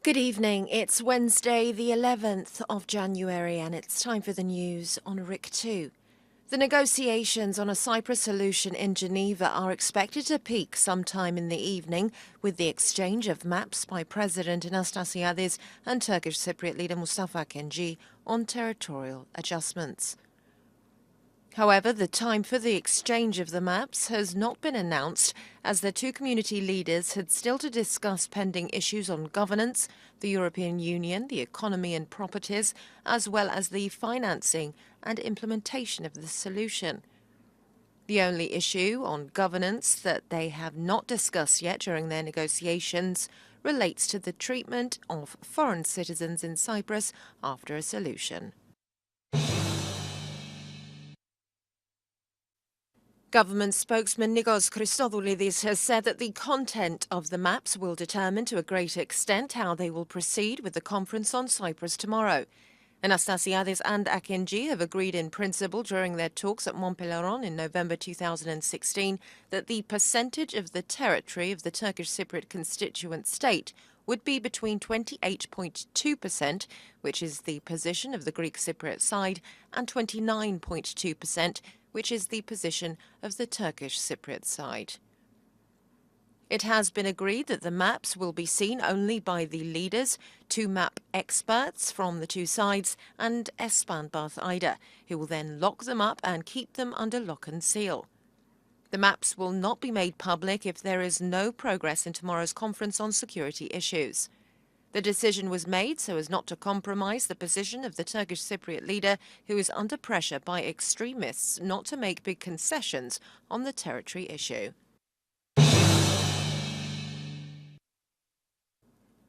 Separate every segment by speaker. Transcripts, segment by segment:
Speaker 1: Good evening. It's Wednesday, the 11th of January, and it's time for the news on RIC 2. The negotiations on a Cyprus solution in Geneva are expected to peak sometime in the evening, with the exchange of maps by President Anastasiades and Turkish Cypriot leader Mustafa Kemal on territorial adjustments. However, the time for the exchange of the maps has not been announced, as the two community leaders had still to discuss pending issues on governance, the European Union, the economy and properties, as well as the financing and implementation of the solution. The only issue on governance that they have not discussed yet during their negotiations relates to the treatment of foreign citizens in Cyprus after a solution. Government spokesman Nikos Christodoulidis has said that the content of the maps will determine to a great extent how they will proceed with the conference on Cyprus tomorrow. Anastasiades and Akinci have agreed in principle during their talks at Montpellier in November 2016 that the percentage of the territory of the Turkish Cypriot constituent state would be between 28.2%, which is the position of the Greek Cypriot side, and 29.2%, which is the position of the Turkish Cypriot side. It has been agreed that the maps will be seen only by the leaders, two map experts from the two sides, and Espan Bath-Ida, who will then lock them up and keep them under lock and seal. The maps will not be made public if there is no progress in tomorrow's conference on security issues. The decision was made so as not to compromise the position of the Turkish Cypriot leader, who is under pressure by extremists not to make big concessions on the territory issue.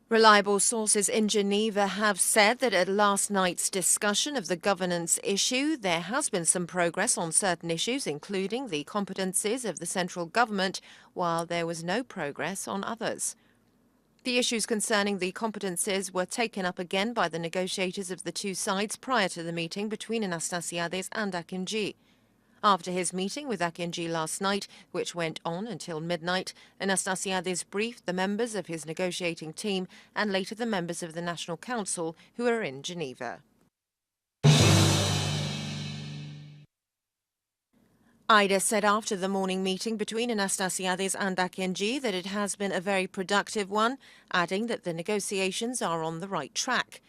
Speaker 1: Reliable sources in Geneva have said that at last night's discussion of the governance issue, there has been some progress on certain issues, including the competencies of the central government, while there was no progress on others. The issues concerning the competencies were taken up again by the negotiators of the two sides prior to the meeting between Anastasiades and Akinci. After his meeting with Akinci last night, which went on until midnight, Anastasiades briefed the members of his negotiating team and later the members of the National Council who are in Geneva. Ida said after the morning meeting between Anastasiades and Akinci that it has been a very productive one, adding that the negotiations are on the right track.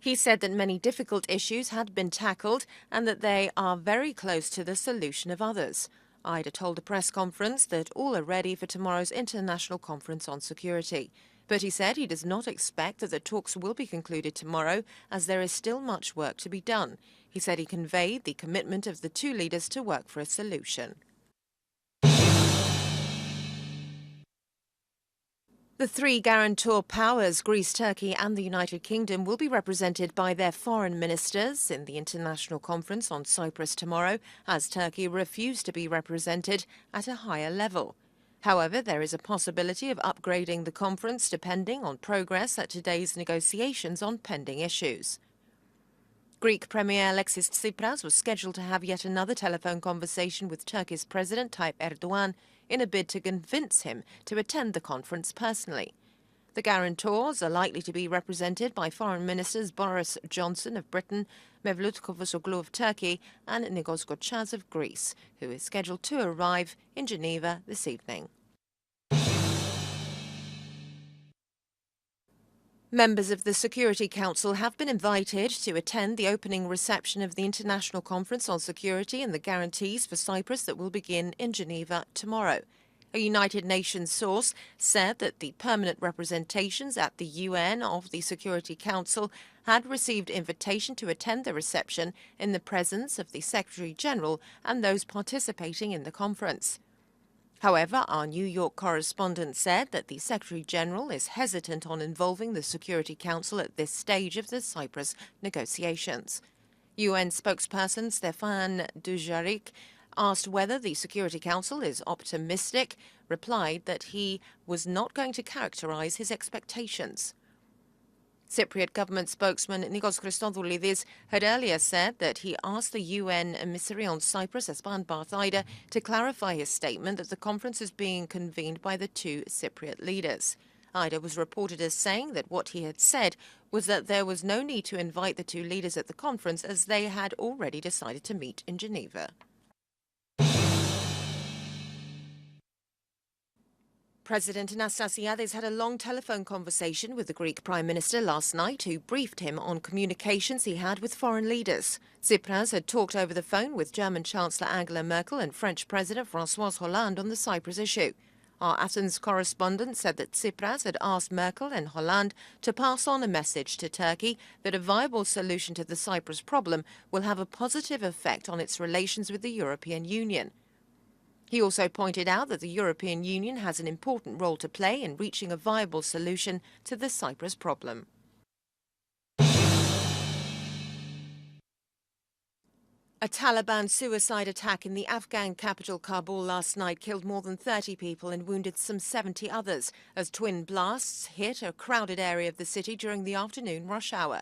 Speaker 1: He said that many difficult issues had been tackled and that they are very close to the solution of others. Ida told a press conference that all are ready for tomorrow's international conference on security. But he said he does not expect that the talks will be concluded tomorrow, as there is still much work to be done. He said he conveyed the commitment of the two leaders to work for a solution. The three guarantor powers, Greece, Turkey and the United Kingdom, will be represented by their foreign ministers in the international conference on Cyprus tomorrow, as Turkey refused to be represented at a higher level. However, there is a possibility of upgrading the conference depending on progress at today's negotiations on pending issues. Greek Premier Alexis Tsipras was scheduled to have yet another telephone conversation with Turkey's President Tayyip Erdogan in a bid to convince him to attend the conference personally. The guarantors are likely to be represented by Foreign Ministers Boris Johnson of Britain, Mevlut Cavusoglu of Turkey and Nikos Kotchas of Greece, who is scheduled to arrive in Geneva this evening. Members of the Security Council have been invited to attend the opening reception of the International Conference on Security and the Guarantees for Cyprus that will begin in Geneva tomorrow. A United Nations source said that the permanent representations at the UN of the Security Council had received invitation to attend the reception in the presence of the Secretary-General and those participating in the conference. However, our New York correspondent said that the Secretary-General is hesitant on involving the Security Council at this stage of the Cyprus negotiations. UN spokesperson Stefan Dujarric, asked whether the Security Council is optimistic, replied that he was not going to characterize his expectations. Cypriot government spokesman Nikos Christodoulidis had earlier said that he asked the UN emissary on Cyprus, Espan Bath-Ida, to clarify his statement that the conference is being convened by the two Cypriot leaders. Ida was reported as saying that what he had said was that there was no need to invite the two leaders at the conference as they had already decided to meet in Geneva. President Anastasiades had a long telephone conversation with the Greek Prime Minister last night, who briefed him on communications he had with foreign leaders. Tsipras had talked over the phone with German Chancellor Angela Merkel and French President François Hollande on the Cyprus issue. Our Athens correspondent said that Tsipras had asked Merkel and Hollande to pass on a message to Turkey that a viable solution to the Cyprus problem will have a positive effect on its relations with the European Union. He also pointed out that the European Union has an important role to play in reaching a viable solution to the Cyprus problem. A Taliban suicide attack in the Afghan capital Kabul last night killed more than 30 people and wounded some 70 others as twin blasts hit a crowded area of the city during the afternoon rush hour.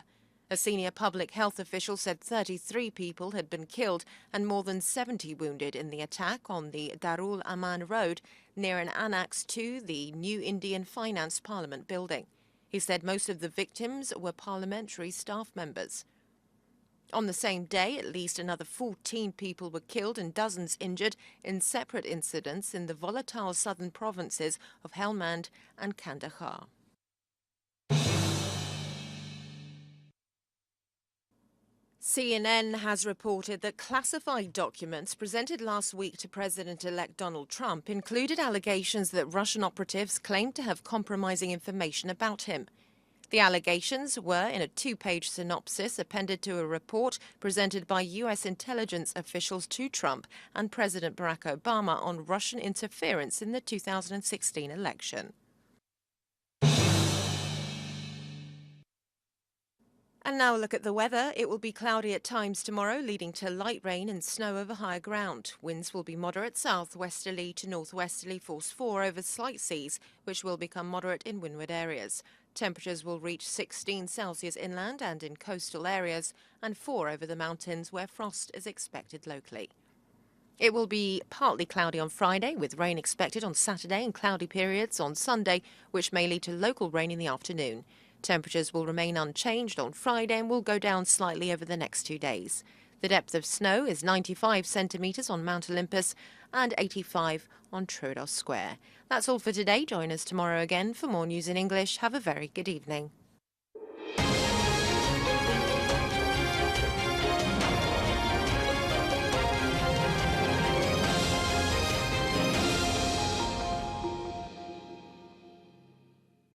Speaker 1: A senior public health official said 33 people had been killed and more than 70 wounded in the attack on the Darul Aman Road near an annex to the new Indian Finance Parliament building. He said most of the victims were parliamentary staff members. On the same day, at least another 14 people were killed and dozens injured in separate incidents in the volatile southern provinces of Helmand and Kandahar. CNN has reported that classified documents presented last week to President-elect Donald Trump included allegations that Russian operatives claimed to have compromising information about him. The allegations were in a two-page synopsis appended to a report presented by U.S. intelligence officials to Trump and President Barack Obama on Russian interference in the 2016 election. And now a look at the weather. It will be cloudy at times tomorrow, leading to light rain and snow over higher ground. Winds will be moderate southwesterly to northwesterly, force 4 over slight seas, which will become moderate in windward areas. Temperatures will reach 16 Celsius inland and in coastal areas, and 4 over the mountains where frost is expected locally. It will be partly cloudy on Friday, with rain expected on Saturday and cloudy periods on Sunday, which may lead to local rain in the afternoon. Temperatures will remain unchanged on Friday and will go down slightly over the next 2 days. The depth of snow is 95 centimetres on Mount Olympus and 85 on Troodos Square. That's all for today. Join us tomorrow again for more news in English. Have a very good evening.